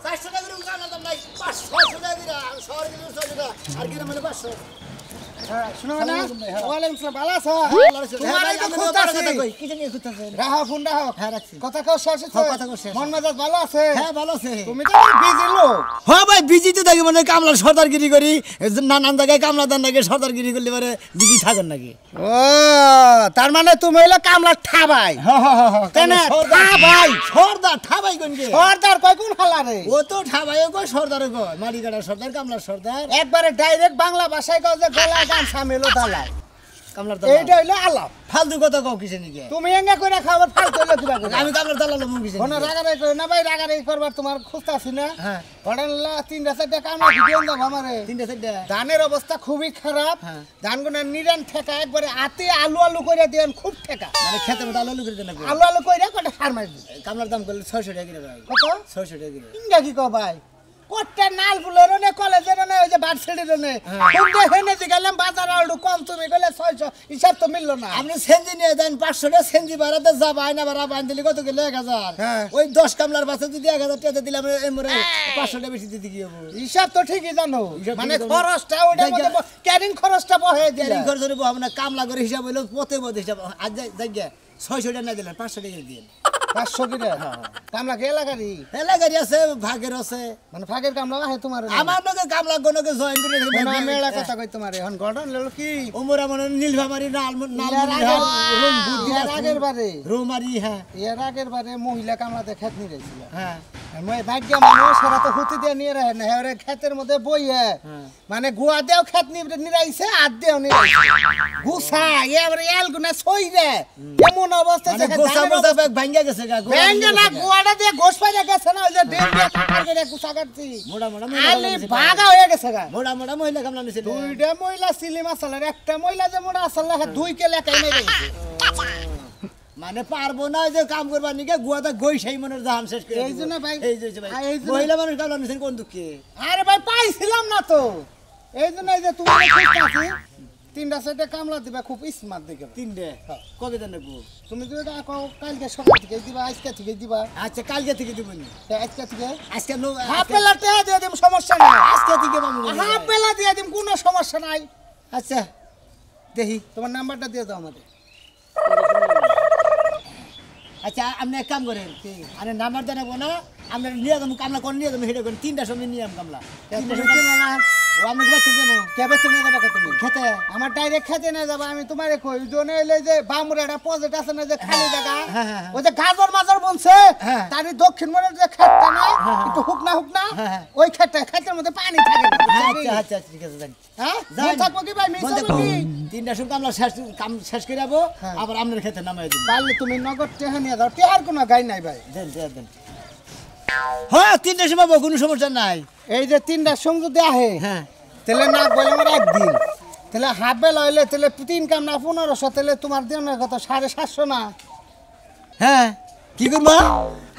500 টাকা করে কামলা দাম নাই 500 টাকা দিরা শহর গেলে 600 টাকা আর কি মানে 500 হ্যাঁ শুনো না ওয়ালাইকুম আসসালাম ভালো আছো তোমার এই তো কথা কই কি জানি খুঁজতাছেন রাহা ফোন রাহা হ্যাঁ রাখছি কথা কও শেষ হচ্ছে কথা কও শেষ মন মেজাজ ভালো আছে হ্যাঁ ভালো আছে তুমি তো বিজি লোক হ্যাঁ ভাই বিজি তো থাকি মানে কামলার সর্দারগিরি করি নানান জায়গায় কামলা দান নাকি সর্দারগিরি করলে পারে বিজি থাকেন নাকি ও তার মানে তুমি হইলো কামলা ঠাবাই হ্যাঁ হ্যাঁ হ্যাঁ কেনে ঠাবাই সর্দার ঠাবাই কোন কে সর্দার কয় কোন হালারে ও তো ঠাবাই কয় সর্দার কয় মারিকাটার সর্দার কামলার সর্দার একবারে ডাইরেক্ট বাংলা ভাষায় কও যে গলা গান সামেলো দালাই কামলার এইটা হইলো আলাপ ফালতু কথা কও কিসে নিকে তুমি এঙ্গা কইরা খাবার ফালতু হইলো কিবা করে আমি কামলার দালাল মু কিসে কোন রাগারাই কই না ভাই রাগারাই করবার তোমার খুঁজতাছি না হ্যাঁ পড়ানলা 3-4টা কামলা ভিডিও দাও আমারে 3টা ধানের অবস্থা খুবই খারাপ হ্যাঁ। ধানগুলো নিরান ঠেকা একবারে আতে আলু আলু করে দেন খুব ঠেকা মানে খেতে মতো আলু করে দেন আলু আলু করে কটা হার মারি দিছে। কামলার দাম করলে 600 টাকা কিলো ভাই কত 600 টাকা কিলো ইঙ্গা কি কও ভাই কোটটা নাল ফুলের নে কলেজের নে ওই যে বারসেডির নে কোনটা হেনে দি গেলাম বাজার আলু কম তুমি গেলে 600 হিসাব তো মিললো না আপনি সেনজি নিয়ে দেন 500 টাকা সেনজি বাড়াতে যাব আইনা বাড়া বান দিলে কত কিলো 1000 হ্যাঁ। ওই 10 কামলার বাসে যদি 1000 টাকা দিলাম এমরে 500 টাকা বেশি দিতে কি হবে হিসাব তো ঠিকই জানো হিসাব মানে ঠিকই জানো। খরচটা ওইটার মধ্যে ক্যারিং খরচটা বহে ক্যারিং দিলা খরচ হইব আমরা কামলা করে হিসাব হইলো পথে পথে হিসাব আজ যাই 600 টাকা না দিলেন 500 টাকা দিন 500 কিরে কামলা কে লাগারি এলাকারি আছে ভাগের আছে মানে ফাগের কামলা আহে তোমার আমার লগে কামলা গনকে জয়েন করে কোন মেলা কথা কই তোমার এখন গঠন ললো কি ওমরা মনে নীলভামারি নাল এর আগের বারে রোমারি হ্যাঁ এর আগের বারে মহিলা কামলা দেখাত নিয়ে গেছিল হ্যাঁ মই ভাগ্য মানুষ এরা তো হুতি দিয়ে নিয়ে রাখে না এবারে ক্ষেতের মধ্যে বইয়ে মানে গুয়া দেও ক্ষেত নিরাইছে আর দেও নিরাইছে গুসা এবারে এল গুনা সই রে এমন অবস্থা মানে যে গোসা মোসা ব্যাগ ভাঙ্গা গেছে গা ব্যাঙ্গে না গুয়াটা দিয়ে গোস পাইয়া গেছে না ওই যে ডেম দিয়ে কাটার করে গুসা কাটছি মোড়া মোড়া আলি ভাগা হয়ে গেছে গা মোড়া মোড়া মহিলা কামলা নিছে দুইটা মহিলা সিলিম আসালের একটা মহিলা যে মোড়া আসাল না দুই কে লেখাই নাই গেছে মানে পারবো না যে কাম করবার নিকে গুয়াটা গই সেই মনের জাহান শেষ করে এই জন্য ভাই এই যে ভাই এই জন্য- মহিলা মানুষ কামলা নিছেন কোন দুঃখে আরে ভাই পাইছিলাম না তো এই জন্য এই যে তোমার খুঁজতাছি 3-4টা কামলা দিবা খুব স্মার্ট দেখে 3টে কবে দেন গো তুমি যদি কও কালকে সকাল থেকে দিবা আজকে থেকে দিবা আচ্ছা কালকে থেকে দিবনি আজকে থেকে আজকে নো হাফ বেলাতে দিয়ে দিম সমস্যা নাই আজকে থেকে মামু হাফ বেলা দিয়ে দিম কোনো সমস্যা নাই আচ্ছা দেখি তোমার নাম্বারটা দিয়ে দাও আমাদের আচ্ছা আপনি এক কাম করেন আরে নাম্বার জানাবো না আমরা নিয়ে যাবো কামলা কোন নিয়ে যাবো হেঁটে করেন 3টার সময় নিয়ে যাবো কামলা 3টার সময় ও আপনি বাচ্চা দেবো কেবে তুমি যাবা তুমি খেতে আমার ডাইরেক্ট খেতে না যাবা আমি তোমারে কই জনে এলে যে বামুর একটা প্রজেক্ট আছে না যে খালি জায়গা হ্যাঁ, হ্যাঁ, ওই যে গাজর মাজার বলছে হ্যাঁ। তারই দক্ষিণ মনের যে খেতটা না হ্যাঁ। একটু হুকনা হ্যাঁ, হ্যাঁ। ওই খেতের মধ্যে পানি থাকে না আচ্ছা আচ্ছা ঠিক আছে যান হ্যাঁ যান। মন থাকবো কি ভাই মিস বলতে হবে কি 3টার সময় কামলা কাম শেষ করে যাবো হ্যাঁ। আবার আপনার খেতে নামাই দিন পারলে তুমি নগদ টেহা নিয়ে যাও টেহার কোনো গাই নাই ভাই দেন দেন দেন হ্যাঁ 3টার সময় পাবো, কোনো সমস্যা নাই এই যে 3টার সঙ্গে যদি আহে হ্যাঁ তাহলে না বলে আমার একদিন তাহলে হাফ বেলা হইলে তাহলে 3 কাম না 1500 তাহলে তোমার দিনের কত 750 না হ্যাঁ কি করবো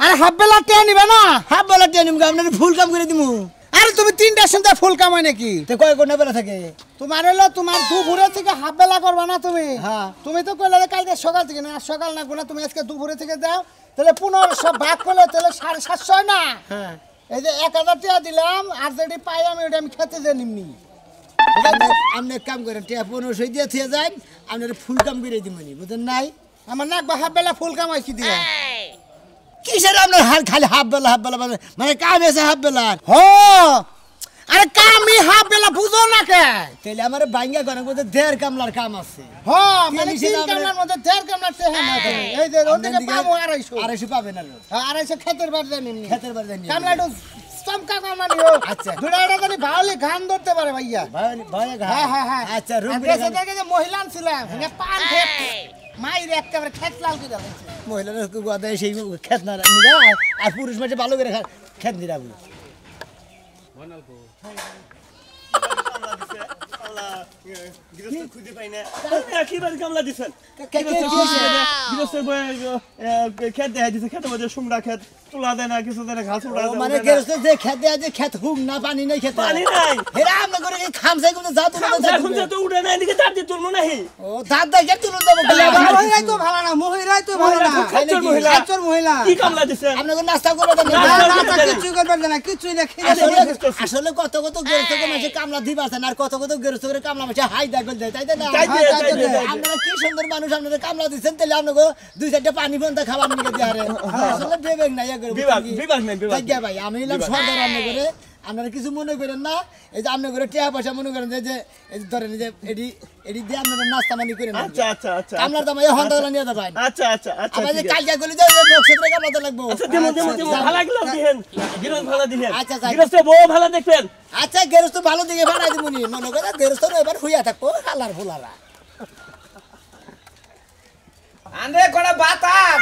আরে হাফ বেলা টেহা নিবে না হাফ বেলা টেন আপনার ফুল কাম করে দিমু আরে তুমি 3টার সঙ্গে ফুল কামাই নাকি তো কয় কোন বেলা থাকে তোমার হলো তোমার দুপুরে থেকে হাফ বেলা করবা না তুমি হ্যাঁ। তুমি তো কইলে যে কালকে সকাল থেকে না সকাল না গুনা তুমি আজকে দুপুরে থেকে দাও তাহলে 1500 ভাগ করলে তাহলে 750 হয় না হ্যাঁ এই যে 1000 টাকা দিলাম আর যেটি পাই আমি ওটা আমি খেতে যে নিমনি আপনি এক কাম করেন টিয়া 1500 দিয়ে থিয়ে যান আপনার ফুল কাম করে দিমনি বুঝেন নাই আমার না হাফ বেলা ফুল কামাই কি দিয়া কিসের আপনার খালি হাফ বেলা মানে কাম এসে হাফ বেলা হ আরে কামি হাফ বেলা বুঝো না কে তাহলে আমার বাঙ্গা ঘরের মধ্যে 1.5 কামলার কাম আছে হ মানে তিন 3 কামলার মধ্যে 1.5 কামলার টেহা না তুমি। এই যে ওদিকে পাবো 250 250 পাবেন আর 250 খেতের বাড়ি জানি খেতের বাড়ি জানি কামলা একটু চমকা কামানিও আচ্ছা। দুটা এটা জানি ভাওলি গান ধরতে পারে ভাইয়া ভাই ভাই হ্যাঁ হ্যাঁ হ্যাঁ আচ্ছা রুম আর দেশে থেকে যে মহিলা ছিলাম হ্যাঁ পান খেত মাইরে একেবারে খেত লাল করে দিয়েছে মহিলারা গোয়াতে সেই খেত না নিরা আর পুরুষ মাঝে ভালো করে খেত নিরা আল্লাহ গৃহস্থ খুঁজে পাই না একইবার কামলা দিছেন খেত দেখা দিছে খেতের মধ্যে সুমড়া খেত তুলা দেয় না কিছু দেয় না ঘাস উড়া মানে গেরস্ত যে খেত দেয়া যে খেত হুক না পানি নাই খেত পানি নাই হেরা আমরা করে খামসাই করে যা তুলতে এখন তো উড়ে নাই দিকে তার দিয়ে তুলবো নাহি ও দাঁত দেখে তুলুন দেবো মহিলাই তো ভালো না মহিলাই তো ভালো না খাচ্চর মহিলা খাচ্চর মহিলা কি কামলা দিছেন আপনাকে নাস্তা করে দেন কিছু করবেন না কিছুই না খেয়ে আসলে কত কত গেরস্ত করে মাসে কামলা দিবাছেন আর কত কত গেরস্ত করে কামলা মাসে হাই দেখল যায় তাই না আপনারা কি সুন্দর মানুষ আপনারা কামলা দিচ্ছেন তাহলে আপনাকে দুই চারটা পানি বন্ধ খাবার নিয়ে দিয়ে আরে আসলে বেবেক নাই বিভাগ নাই বিভাগ ভাই আমি এলাম সর্দার রান্না করে আপনারা কিছু মনে করেন না এই যে আপনার করে টাকা পয়সা মনে করেন যে এই ধরেন যে এডি দিয়ে আপনারা নাস্তা মানি করেন আচ্ছা আচ্ছা আচ্ছা কামলার দাম এই হন্দালা নিয়ে যাবেন আচ্ছা আচ্ছা আচ্ছা আবার যে কালকে গলি যে লোক সেটা কামলাতে লাগবো আচ্ছা দেমো ভালো লাগলো দিবেন গিরস ভালো দিবেন আচ্ছা গিরস বউ ভালো দেখবেন আচ্ছা গেরস্ত ভালো দিকে বানাই দিমুনি মনে করে গেরস্ত এবার হইয়া থাকবো হালার ফুলারা আন্দে কোনা বাতাস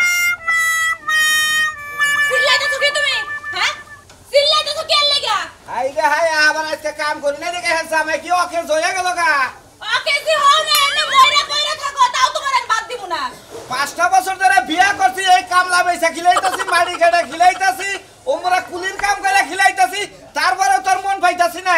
চিল্লাইতেছো কি তুমি হ্যাঁ চিল্লাইতেছো কি এর লাগা আই রে হাই আবার আজকে কাম করি না দেখে হ্যাঁ সামনে কি ওকে জয়া গেল গা ওকে জি হও না এনে মইরা কইরা থাকো তাও তোমার আমি বাদ দিব না 5টা বছর ধরে বিয়া করছি এই কামলা বেচা খিলাইতাছি মাটি কাটা খিলাইতাছি ওমরা কুলির কাম করে খিলাইতাছি তারপরে তোর মন পাইতাছি না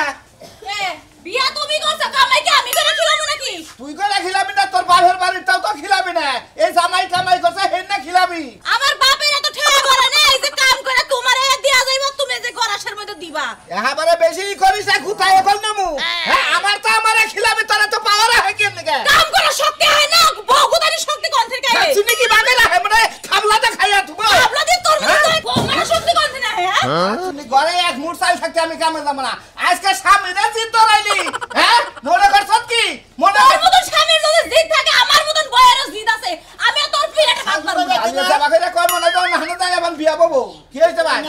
এ বিয়া তুমি করছো কামাই কি আমি করে খিলাবো নাকি তুই করে খিলাবি না তোর বাপের বাড়িটাও তো খিলাবি না এই জামাই কামাই করছে হেন না খিলাবি আমার বাপের এত ঠেলা করে না এই যে কাম করে তোমারে দিয়া যাইবো তুমি যে গরাসের মধ্যে দিবা এবারে বেশি করিস না কুতায় এখন নামু হ্যাঁ আমার তো আমারে খিলাবি তোরা তো পাওয়ার হয় কেন লাগে কাম করার শক্তি হয় না বহুদারি শক্তি কোন থেকে আইবে শুনি কি বাগে না হেমরে খাবলাতে খাইয়া তুই আপলা দি তোর মধ্যে মানে শক্তি কোন থেকে হ্যাঁ তুমি ঘরে এক মুরসাল থাকতে আমি কামে যাব না আজকে স্বামীরা জিত ধরাইলি হ্যাঁ মনে করছত কি মনে তোর মতন স্বামীর যদি জিদ থাকে আমার মতন বয়েরও জিদ আছে আমি তোর পিরাটা ভাত মারবো আজকে যাবা করে কর্ম না যাও না হানা যায় এখন বিয়া বাবু কি হইছে ভাই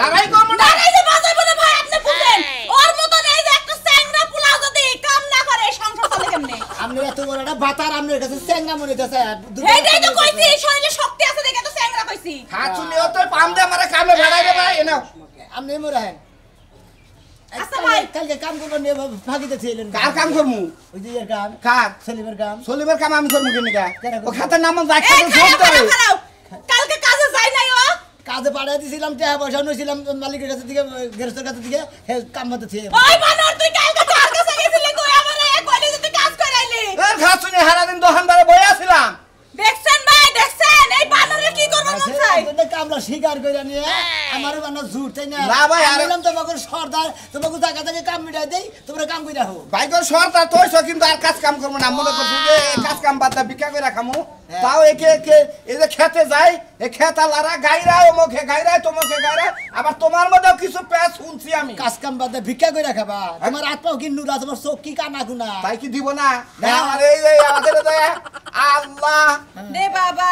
নারাই কর্ম না এই যে বাজাইবো না ভাই আপনি বুঝেন ওর মতন এই যে একটা স্যাংরা পোলা যদি কাম না করে সংসার চলে কেমনে আপনি এত বড় একটা বাতার আপনার কাছে চেঙ্গা মনে হইতাছে এইটাই তো কইছি শরীরে শক্তি আছে দেখে তো স্যাংরা কইছি হাত চুলিও তো পাম দে আমারে কামে ভেড়াই রে ভাই এনাও আপনি মরে হেন আচ্ছা ভাই কালকে কাম করবেন নিয়ে ভাগিতে ছিলেন কার কাম করমু ওই যে এর কাম কার সেলিমের কাম সলিমের কাম আমি করমু কেন কেন? ও খাতার নাম যাই এই খাতে সব ধরে খারাপ কালকে কাজে যাই নাই ও কাজে পাঠিয়ে দিয়েছিলাম টাকা পয়সা নিয়েছিলাম মালিকের কাছে থেকে গেরস্তের কাছে থেকে কাম মতো ছিল ওই বানর তুই কালকে কার কাছে গেছিলি কই আমারে এক কইলি যে তুই কাজ করাইলি এর খাত শুনে হারা দিন দোকানদারে বই আছিলাম দেখছেন ভাই দেখছেন এই বানরে কি করব মন চাই কামলা স্বীকার করে নিয়ে আমারও বানা জুট তাই না না ভাই, আরে- বললাম তোমাকে সর্দার তোমাকে জায়গা থেকে কাম মিটাই দেই তোমরা কাম করে রাখো বাইকর সরতা তোইছ কিন্তু আর কাজ কাম করব না মনে করছ যে এই কাজ কাম বাদ বিকা করে রাখামু তাও একে একে এই যে খেতে যাই এই খেতা লারা গাইরা ও মুখে গাইরা তোমাকে গাইরা আবার তোমার মধ্যেও কিছু প্যাচ শুনছি আমি কাজ কাম বাদে ভিক্ষা করে রাখাবা তোমার আত্মাও কি নুরা তোমার চোখ কি কানা গুনা তাই কি দিব না না আমার এই যে আমাদের দয়া আল্লাহ দে বাবা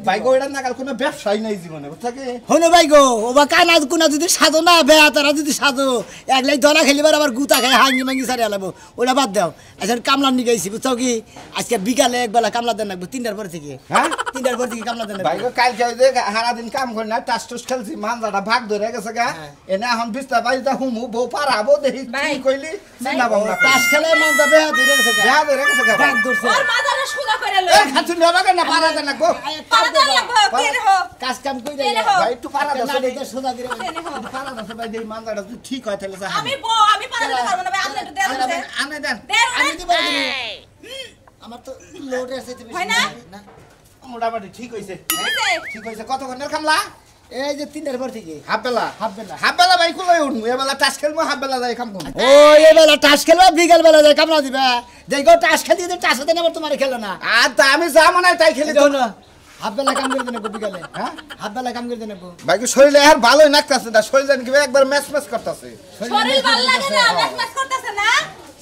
ভাই গো এটা না কাল কোনো ব্যবসাই নাই জীবনে বুঝছ কি হনো ভাই গো ওবা কানা কুনা যদি সাজো না বেয়া তারা যদি সাজো একলাই ধরা খেলিবার আবার গুতা খাই হাঙ্গি মাঙ্গি সারি আলাবো ওটা বাদ দাও আচ্ছা কামলা নিয়ে গেছি বুঝছো কি আজকে বিকালে একবেলা কামলা দেন রাখবো 3টার পর থেকে হ্যাঁ 3টার পর থেকে কামলা দেন ভাই গো কালকে ওই যে সারা দিন কাম করি না টাস টুস খেলছি মানজাটা ভাগ ধরে গেছে গা এনে এখন বিস্তা বাড়িতে হুমু বউ পারাবো দেখি কি কইলি চিন্তা ভাবনা তাস খেলায় মান যাবে ধরে গেছে যা ধরে গেছে গা ভাগ ধরছে ওর মাথাটা সোজা করে লই এই খাতুন নেবা না পারা দেন না গো পারদা লাগবো কে রে হো কাজ কাম কই কে রে হো ভাই একটু পারা দাও না সোজা করে কে রে হো পারা দাও ভাই দেই মানজাটা যদি ঠিক হয় তাহলে যা আমি পারদা পারবো না ভাই আপনি একটু দেন দেন আনে দেন দেন আমি দিতে পারি আমার তো লোড আছে তুমি হয় না? না মোটামুটি ঠিক হইছে হইছে? ঠিক হইছে কতক্ষণের খামলা এই যে 3টার পর থেকে হাফ বেলা হাফ বেলা হাফ বেলা ভাই কুলাই উঠমু এবেলা টাস খেলমু হাফ বেলা যাই কাম করমু ও এই বেলা টাস খেলবা বিকাল বেলা যায় কামলা দিবা দেখো টাস খেলতে দিতে টাস হতে না আবার তোমার খেলো না আর তা আমি যা মনে হয় তাই খেলি তো দেখো না হাফ বেলা কাম করে দেন বিকালে হ্যাঁ হাফ বেলা কাম করে দেন ভাই কি শরীরে আর ভালোই লাগতাছে না শরীর জানি কি একবার ম্যাচ ম্যাচ করতেছে শরীর ভাল লাগে না ম্যাচ করতেছে না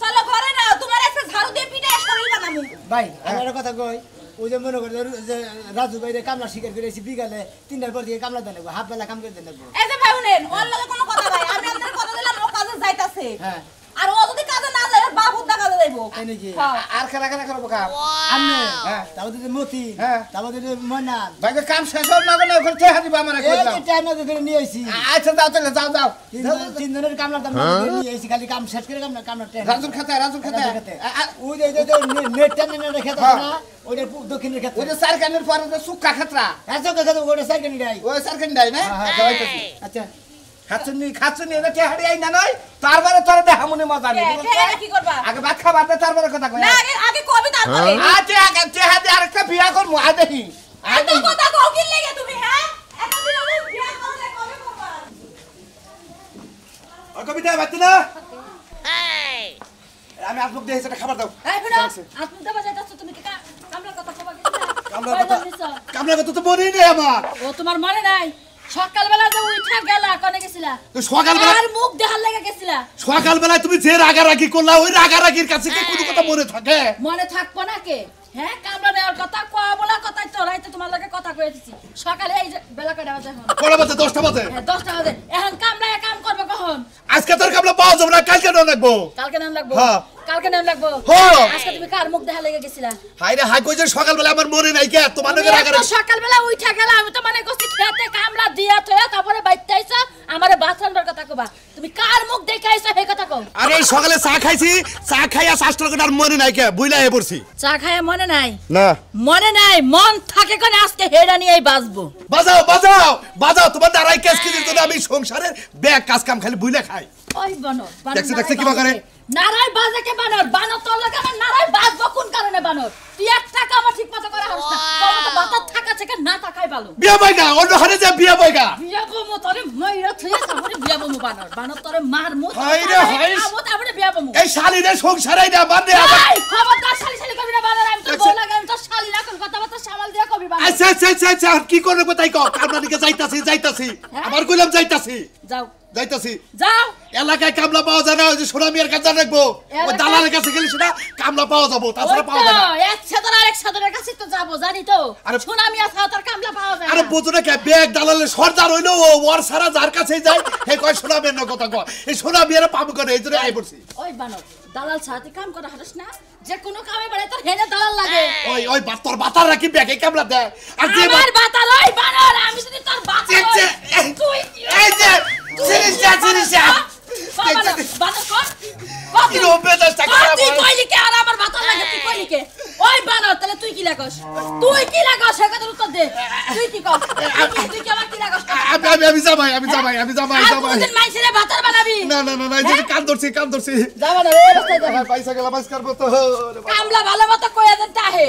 চলো ঘরে না তোমার একটা ঝাড়ু দিয়ে পিঠে শরীর বানামু ভাই আমি একটা কথা কই ওই যে মনে করে যে রাজু ভাইরে কামলা শিকার করেছি বিকালে 3টার পর থেকে কামলা দেন হাফ বেলা কাম করে দেন এই যে ভাই শুনেন ওর লগে কোনো কথা ভাই আমি আপনার কথা দিলাম ও কাজে যাইতাছে হ্যাঁ আর ও যদি কাজে না যায় ওর বাবুর দেখা যাইবো তাই নাকি? হ্যাঁ। আর খেলা খেলা করবো কাম আমনে হ্যাঁ। তারপর দিদি মতি হ্যাঁ। তারপর দিদি ময়নান ভাই কাম শেষ হল না কেন ওখানে ঠেহা দিবা আমার এই কইলাম যে টাইম না করে নিয়ে আইছি আচ্ছা যাও তাহলে যাও যাও তিনজনের কামলার দাম নিয়ে আইছি খালি কাম শেষ করে কামলা টাইম রাজুর খাতে ওই যে নেট টাইম না রেখে দাও না ওইটা দক্ষিণের ওই ক্ষেত্রে যে চার কানের পরে যে সুক্কা খাতরা এত কথা ওটা সাইকেল নিয়ে আই ওই চার কান দেয় না হ্যাঁ যাইতেছি আচ্ছা খাচ্ছুনি এটা ঠেহাড়ি আই না নয় তারপরে তোরে দেখা মনে মজা নেই কি করবা আগে ভাত খাবার দে তারপরে কথা কই না আগে কবি তারপরে আচ্ছা আগে ঠেহাড়ি আরেকটা বিয়া করবো আ দেখি এত কথা কও কি লাগে তুমি হ্যাঁ এতদিন আমি বিয়া করলে কবে করবা ও কবিতা বাতি না আমি আপনাকে দিয়ে সেটা খাবার দাও এই বুড়া আপনি দেবা যাইতাছো তুমি কি কামলার কথা কবা গেছিলা কামলা কথা তো মনেই নেই আমার ও তোমার মনে নাই সকালবেলা যে উঠা গেলা কোনে গেছিলা তো সকালবেলা আর মুখ দেখার লাগা গেছিলা সকালবেলায় তুমি যে রাগারাগি করলা ওই রাগারাগির কাছে কি কোনো কথা মনে থাকে মনে থাকবো না কে হ্যাঁ কামলা নেওয়ার কথা কোয়া বলা কথা তো রাইতে তোমার লাগে কথা কয়ে দিছি সকালে এই যে বেলা কয়টা বাজে এখন কটা বাজে 10টা বাজে হ্যাঁ 10টা বাজে এখন কামলায় কাম করবে কখন আজকে তোর কামলা পাওয়া যাবে না কালকে না লাগবো কালকে নাম লাগবো হ্যাঁ। কালকে নাম লাগবো হ্যাঁ। আজকে তুমি কার মুখ দেখা লেগে গেছিলা হাই রে হাই কই যে সকালবেলা আমার মনে নাই কে তোমার তুমি নাকি এত রাগারাগি সকালবেলা উঠা গেলা আমি তো মানে কইছি খেতে কামলা দিয়া থয়া তারপরে বাইতে আইছো আমারে বাথরুমের কথা কবা তুমি কার মুখ দেখে আইছো সেই কথা কও আরে সকালে চা খাইছি চা খাইয়া শাস্ত্র কথা আর মনে নাই কে বুইলা হে পড়ছি চা খায় মনে নাই না মনে নাই মন থাকে কোনে আজকে হেডা নিয়েই বাঁচবো বাজাও বাজাও বাজাও তোমার দাঁড়াই কেস কি দিতে আমি সংসারের ব্যাগ কাজ কাম খালি বুইলা খাই ওই বানর দেখছি কিবা করে নারাই বাজে কে বানর বানর তোর লাগে আমার নারাই বাজবো কোন কারণে বানর তুই একটা কাম ঠিক মতো করা হস না তোর মতো বাতা থাকা থেকে না থাকাই ভালো বিয়া বইগা অন্য হারে যা বিয়া বইগা বিয়া বমু তোরে মাইরা থইয়া তারপরে বিয়া বমু বানর বানর তোরে মার মু হাই রে হাই। তারপরে বিয়া বমু এই শালিরে সংসারে না বাদে এই খবরদার শালি শালি কবি না বানর আমি তো বল লাগে আমি তো শালি না কোন কথা বাতা সামাল দিয়া কবি বানর আচ্ছা আচ্ছা আচ্ছা আচ্ছা কি করব তাই কও কামলা দিকে যাইতাছি আবার কইলাম যাইতাছি যাও যাইতাছি যাও এলাকায় কামলা পাওয়া যায় না ওই যে সোনা মিয়ার কাছে রাখবো ওই দালালের কাছে গেলে সেটা কামলা পাওয়া যাবো তাছাড়া পাওয়া যায় না এক সাদর আরেক সাদরের কাছে তো যাবো জানি তো আরে সুনামি আছে তার কামলা পাওয়া যায় আরে না। বোঝো না কে ব্যাগ দালালের সর্দার হইলো ও ওর সারা যার কাছে যায় হে কয় সোনা মিয়ার না কথা কয় এই সোনা মিয়ার পাবো করে এই জন্য আই পড়ছি ওই বানর দালাল সাথে কাম করা হারস না যে কোনো কামে বাড়ে তোর হেনে দালাল লাগে ওই ওই তোর বাতার রাখি ব্যাগে কামলা দেয় আর যে আমার বাতাল ওই বানর আমি যদি তোর বাতাল তুই এই যে সিরিজা বানর কর কি রোবে দশটা তুই কইলি কে আর আমার বাতাল লাগে তুই কইলি কে ওই বানর তাহলে তুই কি লাগস সে কথা উত্তর দে তুই কি কর তুই কি আমার কি লাগস আমি যাবাই আর কোনদিন মাইছেরে বাতার বানাবি না এই যে কান ধরছি যাবা না রে রাস্তায় যাবা পয়সা গেলা বাস করবো তো কামলা ভালো মতো কইয়া দেন তাহে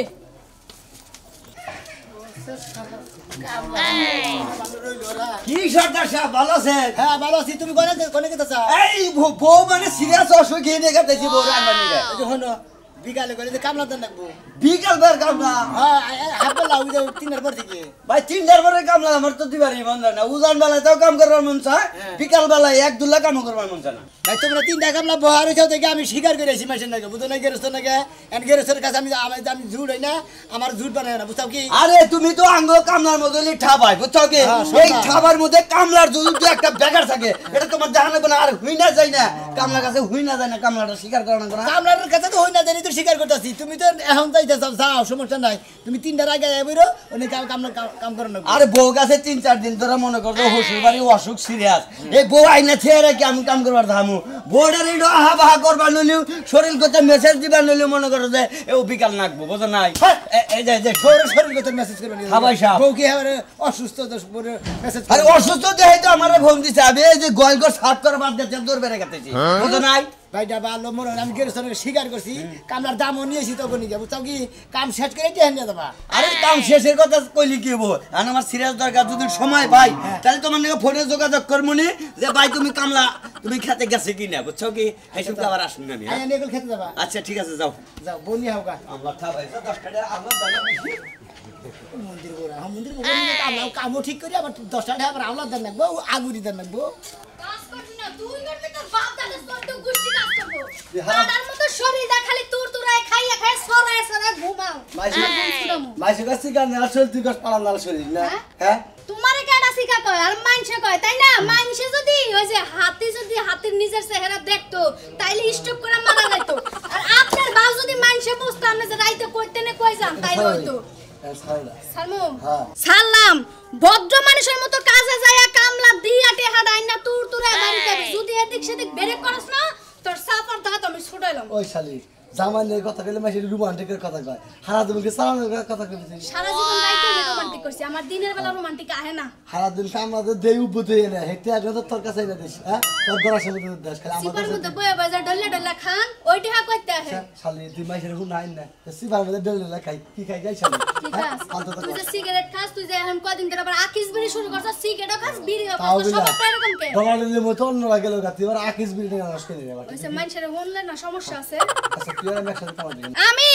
কি সর্দার সাহেব ভালো আছেন হ্যাঁ ভালো আছি তুমি কোনে গেতেছ এই বউ মানে সিরিয়াস অসুখ এনে গেতেছি বউ রান্না নিয়ে হনো বিকালে করে কামলা দেন রাখবো বিকাল বের কামলা হ্যাঁ হাবলা ওই যে 3 পর থেকে ভাই 3টার পরে কামলা আমার তো দিবারই মন যায় না উজান বেলাতেও কাম করবার মন চায় বিকাল বেলায় 1-2 কাম করবার মন চায় না ভাই তোমরা 3টা কামলা বহার হইছো থেকে আমি স্বীকার করেছি মাসের নাকি বুঝো না গেরস্ত নাকি এন গেরস্তের কাছে আমি ঝুট হই না আমার ঝুট বানায় না বুঝছো কি আরে তুমি তো আঙ্গ কামলার মধ্যে ঠাবাই বুঝছো কি এই ঠাবার মধ্যে কামলার যদি একটা বেগার থাকে এটা তোমার জানা না আর হুই না যায় না কামলার কাছে হুই না যায় না কামলাটা স্বীকার করো না কামলার কাছে তো হই না জানি তো স্বীকার করতেছি তুমি তো এখন যাইতেছ যাও সমস্যা নাই তুমি 3টার আগে আইবো উনি কাম করো না আরে বউ কাছে 3-4 দিন ধরে মনে করছো হসুর বাড়ি অসুখ সিরিয়াস এই বউ আইনা থেয়ে রেখে আমি কাম করবার ধামু বউটার এই আহা বাহা করবার নইলেও শরীর করতে মেসেজ দিবার নইলেও মনে করো যে ও বিকাল নাকবো বোঝো নাই এই যে শরীর কথা মেসেজ করবে হ্যাঁ ভাই সাহেব। বউ কি হবে অসুস্থ মেসেজ আরে অসুস্থ দেহে তো আমার ফোন দিছে আমি এই যে গোয়াল ঘর সাফ করা বাদ দিতে দৌড় বেড়ে গেতেছি বোঝো নাই ভাইটা ভালো মনে হয় আমি গেরস্তের স্বীকার করছি কামলার দামও নিয়েছি তখন নিয়ে বুঝছো কি কাম শেষ করে টেনে নিয়ে যাবা আরে কাম শেষের কথা কইলি কি হবো আর আমার সিরিয়াস দরকার যদি সময় পাই তাহলে তোমার নাকি ফোনে যোগাযোগ করবো নি যে ভাই তুমি কামলা তুমি খেতে গেছে কিনা বুঝছো কি এইসব আবার আসুন না আমি, হ্যাঁ? আয়া নিয়ে খেতে যাবা আচ্ছা ঠিক আছে যাও যাও বনি হোকা আমরা খাবাই 10 টাকা আমরা দানা বেশি মন্দির গোড়া মন্দির গোড়া কামলা কামও ঠিক করি আবার 10 টাকা আবার আমলা দেন রাখবো আগুরি দেন রাখবো কাজ করবি না তুই করবি তোর বাপ দাদা তোর তো গুষ্টি কাজ করবো দাদার মতো শরীর দা খালি তুরতুরায় খাইয়া খায় সরায় ঘুমাও মাইসে কাছে গান আসল তুই কাছ পালা নাল শরীর না হ্যাঁ তোমারে কেডা শিখা কয় আর মাইনসে কয় তাই না মাইনসে যদি ওই যে হাতি যদি হাতির নিজের চেহারা দেখতো তাইলে স্টক করে মারা যেত তাও যদি মানুষে বুঝতাম না যে রাইতে কইতে না কই যান তাই হইতো সালমু সালাম ভদ্র মানুষের মতো কাজে যায়া কামলা দিয়া টেহা ডাইন না তুর তুরে বাড়িতে যদি এদিক সেদিক বেরে করছ না তোর সাফার দাঁত আমি ছুটাইলাম ওই শালি জামাইনের কথা কইলে মাসি রোমান্টিকের কথা কয় হারা দিনকে সালামের কথা কইছি সারা জীবন রাইতে রোমান্টিক করছি আমার দিনের বেলা রোমান্টিক আহে না হারা দিন আমাদের দেই উবুতে না হেতে আগে তো তোর কাছে না দিস হ্যাঁ তোর গড়া সামনে দেশ খালি সিপার মধ্যে বয়ে বাজার ডল্লা ডল্লা খান ওই টেহা কইতে আহে শালি তুই মাসির হুন আইন না সিপার মধ্যে ডলে খাই কি খাই যাই শালি ঠিক আছে তুই যে সিগারেট খাস তুই যে এখন কদিন ধরে আবার আকিস বিড়ি শুরু করছস সিগারেটও খাস বিড়িও খাস সব এরকম কে ডলারের মতো অন্য লাগেল গাতি এবার আকিস বিড়ি নষ্ট করে দেবা ওইসব মানুষের হনলে না সমস্যা আছে আচ্ছা তুই আর একসাথে পাওয়া দিন আমি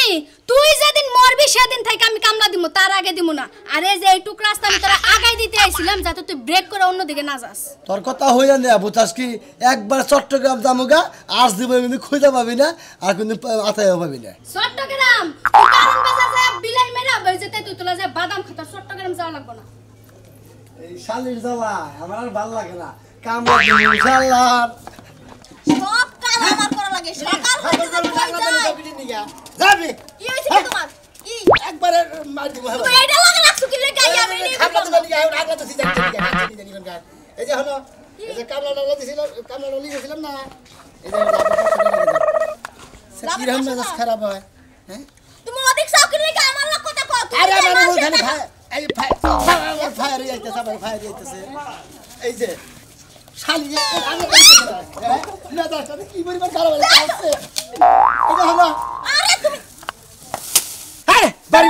তুই যেদিন মরবি সেদিন থেকে আমি কামলা দিমু তার আগে দিমু না আরে যে এই টুকরা রাস্তা আমি তোরা আগাই দিতে আইছিলাম যাতে তুই ব্রেক করে অন্যদিকে না যাস তোর কথা হইয়া না বুঝাস কি একবার চট্টগ্রাম যামুগা আজ দিব কিন্তু খুঁজে পাবি না আর কিন্তু আতায়ও পাবি না চট্টগ্রাম তুই কারণ বাজার যায় বিলাই মেরা বই যেতে তুই তোলা যায় বাদাম খাতা চট্টগ্রাম যাওয়া লাগবে না এই শালির জ্বালা আমার আর ভালো লাগে না কামলা দিন ইনশাআল্লাহ সব কাজ আমার করা লাগে সকাল হইতে যদি কই যাই যাবি কি হইছে কি তোমার কি একবার মার দিব তুমি এইটা লাগা লাগছো কি রে গাই আমি নেই খাবলা তো জানি আগে আগলা তো সিজা জানি কোন গায় এই যে হলো এই যে কামলা লাগলা দিছিল কামলা ললি গেছিলাম না এই যে সাকির আহমেদ খারাপ হয় হ্যাঁ তুমি ওদিক চাও কি রে আমার লোক কথা কও আরে আমার ওখানে এই ফায়ার যাইতেছে সবাই ফায়ার যাইতেছে এই যে শালি যে আমি না দাঁড়াতে কি পরিমাণ খারাপ হচ্ছে এই যে হলো আরে তুমি আরে বাড়ি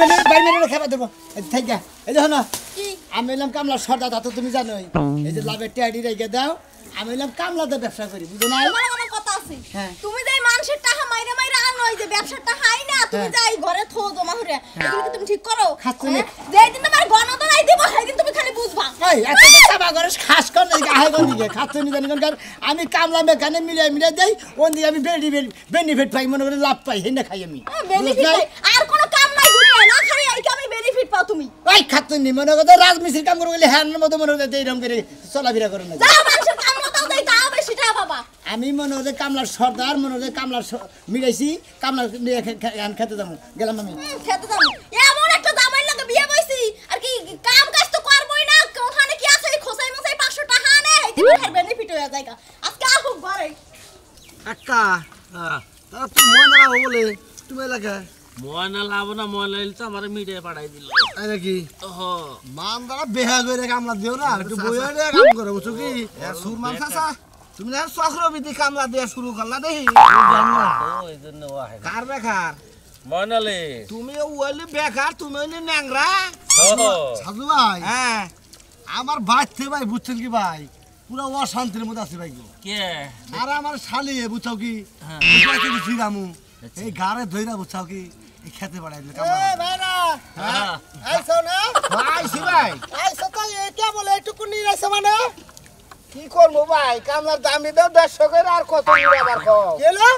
মেরে খাবার দেবো এই যা এই যে হলো কি আমি এলাম কামলা সর্দা তা তো তুমি জানোই এই যে লাভের টিয়াডি রেখে দাও আমি এলাম কামলাতে ব্যবসা করি বুঝো না তোমার কোনো কথা আছে হ্যাঁ। তুমি যে মানুষের টাকা মাইরা মাইরা আনো এই যে ব্যবসাটা হাই না তুমি হ্যাঁ। যাই ঘরে থো জমা করে এগুলো কি তুমি ঠিক করো খাচ্ছো না। যেই দিন তোমার গণতলাই দিব সেই দিন তুমি খালি বুঝবা এই এত চাবা করে খাস কর না আহে কোন দিকে খাচ্ছো নি জানি কোন কার আমি কামলা মেখানে মিলে দেই ওন দিকে আমি বেনিফিট পাই মনে করে লাভ পাই হেনে খাই আমি বেনিফিট আর কোনো কাম নাই ঘুরে না খালি এই কামে বেনিফিট পাও তুমি ওই খাচ্ছো নি মনে করে রাজমিস্ত্রির কাম করে গেলে হ্যানের মতো মনে করে এইরকম করে চলাফেরা করে না যাও মানুষের কাম মতো দেই তাও বেশি টাকা পাবা আমি মনে হচ্ছে কামলার সর্দার মনে হচ্ছে কামলার মিলাইছি কামলা নিয়ে খেতে যাবো গেলাম আমি খেতে দাও এমন একটা জামাই লাগে বিয়ে বইছি আর কি কাম কাজ তো করবই না ওখানে কি আছে খোসাই মসাই 500 টাকা আনে এই দিন বেনিফিট হয়ে যায় আজকে আসুক ঘরে কাকা তারা তুই ময়না বলে তুমি এলাকা ময়না লাভ না ময়না লাইলে তো আমার মিডিয়া পাঠাই দিল তাই নাকি হ মান দ্বারা বেহা করে কামলা দিও না একটু বইয়া দিয়ে কাম করে বুঝছো কি সুরমান চাচা তুমি না চক্রবৃদ্ধি কামলা দেওয়া শুরু করলা দেখি ওই জন্য আহে কার বেকার ময়নালে তুমি ওইলি বেকার তুমি ওইলি ন্যাংরা ও সাধু ভাই হ্যাঁ আমার বাড়তে ভাই বুঝছেন কি ভাই পুরো অশান্তির মধ্যে আছে ভাই গো কে আর আমার শালি বুঝছো কি ফিরামু এই গাড়ে ধইরা বুঝছো কি এই খেতে বাড়াই দিলে ভাইরা হ্যাঁ আইছো না আইছি ভাই আইছো তো এটা বলে একটু নিয়ে আইছো মানে কি করবো ভাই কামলার দামি দাও 150 করে আর কত নিয়ে আবার খাও কেলো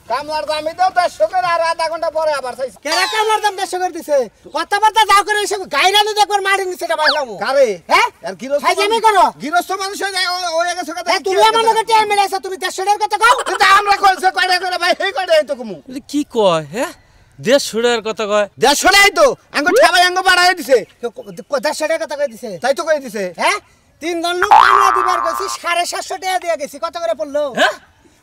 কামলার দামি দাও 150 করে আর আধা ঘন্টা পরে আবার চাইছি কেরা কামলার দাম 150 করে দিছে কথাবার্তা যাও করে এসব গাইরানি দেখবার মারি নিছে এটা ভাইলাম কারে হ্যাঁ আর গিরস্ত ফাইজামি করো গিরস্ত মানুষ হয়ে যায় ওই গেছে কথা তুমি আমার লগে টাইম মিলাইছো তুমি 150 টাকার কথা কও কিন্তু আমরা কইছে কয়টা করে ভাই এই কয়টা এই তো কমু কি কয় হ্যাঁ দেশ ছুড়ার কথা কয় 150 নাই তো আঙ্গ ঠাবাই আঙ্গ বাড়াই দিছে 150 টাকার কথা কই দিছে তাই তো কই দিছে হ্যাঁ তিনজন লোক কামলা দিবার কইছি 750 টাকা দিয়া গেছি কত করে পড়লো হ্যাঁ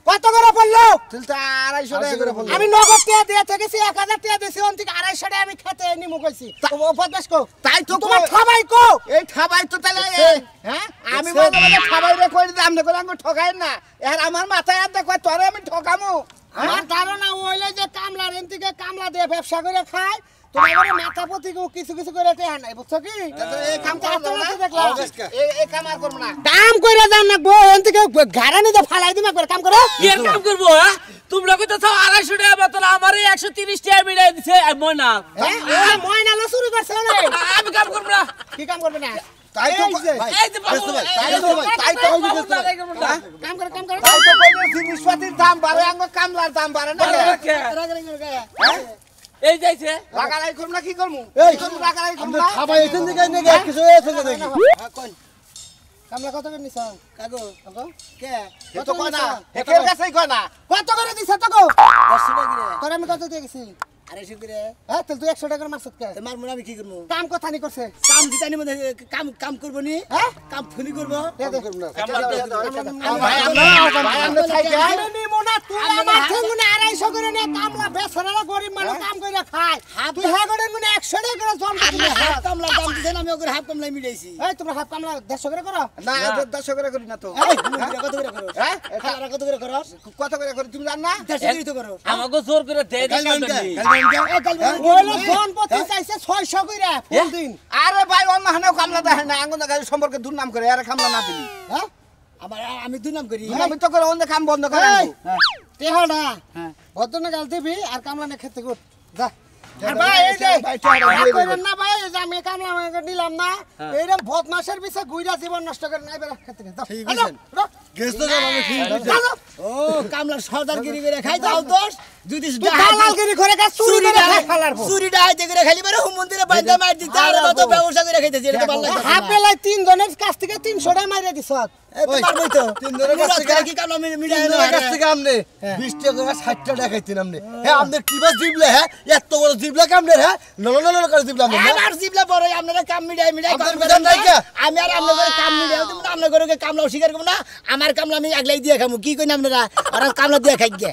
কত করে পড়লো তুই তো 250 টাকা করে বল আমি নগদ টাকা দিয়া গেছি 1000 টাকা দিছি অন থেকে 250 টাকা আমি খেতে নিমু কইছি ও বদমাশ কো তাই তো তোমার কই। ঠাবাই কো এই ঠাবাই তো তাহলে হ্যাঁ আমি মনে মনে ঠাবাই রে কই দিই আমনে করে আঙ্গ ঠকাই না এর আমার মাথায় আর দেখো তোরে আমি ঠকামু আমার ধারণা হইলো যে কামলার এন থেকে কামলা দিয়ে ব্যবসা করে খায় তোমার মাথা পতি কিছু কিছু করে টেহা নাই বুঝছো কি এই কাম তো করব না দেখলাম এই কাম আর করব না কাম কইরা জান না গো এন থেকে ঘাড়ানি দে ফালাই দিমা করে কাম করো কি আর কাম করবো হ্যাঁ তোমরা কইতাছো 250 টাকা বেতন আমারে 130 টাকা মিলাই দিছে ময়না হ্যাঁ ময়না লো চুরি করছ না আমি কাম করব না কি কাম করবে না তাই তো এই যে বাবু তাই তো তাই তো কাম করে তাই তো কই জিনিসপাতির দাম বাড়ে আঙ্গ কামলার দাম বাড়ে না এই যাইছে লাগালাই করব না কি করমু এই লাগালাই করব না খাবাই এখান থেকে নেগে কিছু এসে দেখি কামলা কত করে নিছ কাগো কাগো কে কত কয় না একের কাছেই কয় না কত করে দিছ তো গো 100 টাকা করে তোর আমি কত দিয়ে গেছি 250 করে হ্যাঁ তুই 100 টাকা মারছত কে তোমার মনে আমি কি করব কাম কথা নি করছে কাম দিতানি মধ্যে কাম কাম করব নি হ্যাঁ কাম ফুলি করব ভাই আমরা চাই আরে নি মোনা তুই আমার সঙ্গে 250 করে নে কামলা বেছারা গরিব মানুষ কাম কইরা খায় তুই হ্যাঁ করে গুনে 100 টাকা করে জম আপনি হাফ কামলা দাম দিছেন আমি ওকে হাফ কামলা মিলাইছি এই তোমরা হাফ কামলা 150 করে করো না 10 করে করি না তো এই মুন্ডিরা কত করে করো হ্যাঁ? খালারা কত করে করো কত করে করি তুমি জান না 150 করে তো করো আমাকে জোর করে দেয় না ওইলো জন পতি চাইছে 600 কইরা ফুল দিন আরে ভাই অন্য হানেও কামলা দেয় না আঙ্গুন গাড়ি সম্পর্কে দুর্নাম করে আরে কামলা না দিলি হ্যাঁ আমার আমি দুই নাম করি আমি তো করে অন্য কাম বন্ধ করে এই তেহড়া ভদ্রনা গাল দিবি আর কামলা নে খেতে কর যা আর ভাই এই যে ভাই কইরেন না ভাই এই যে আমি কামলা আমাকে দিলাম না এইরকম বদমাশের পিছে গুইরা জীবন নষ্ট করে নাই বেরা খেতে যাও ঠিক আছে গেছ তো আমি ঠিক ও কামলার সর্দারগিরি করে খাই দাও দোষ যদি দালালগিরি করে গা চুরি করে খাই ফালার চুরি ডাইতে করে খালি বেরে মন্দিরে বাইন্দা মার দিতে আর কত ব্যবসা করে খাইতেছে এটা তো ভালো লাগে হাফ বেলায় 3 জনের কাছ থেকে 300 টাকা মাইরা দিছত পারবই তো তিন ধরে কাছ থেকে কি কামলা মিলাই না কাছ থেকে আমনে 20 টাকা করে 60 টাকা খাইতেন আমনে হ্যাঁ আমনে কি বাস জিবলে হ্যাঁ এত বড় জিবলে কামনে হ্যাঁ নল করে জিবলে আমনে আমার জিবলা বড় আপনারা কাম মিলাই আপনার করবেন বিধান নাই কে? আমি আর আপনাদের কাম মিলাই তুমি আপনাদের কামলা স্বীকার করব না আমার কামলা আমি আগলাই দিয়ে খামু কি কই না আপনারা আর কামলা দিয়ে খাই গে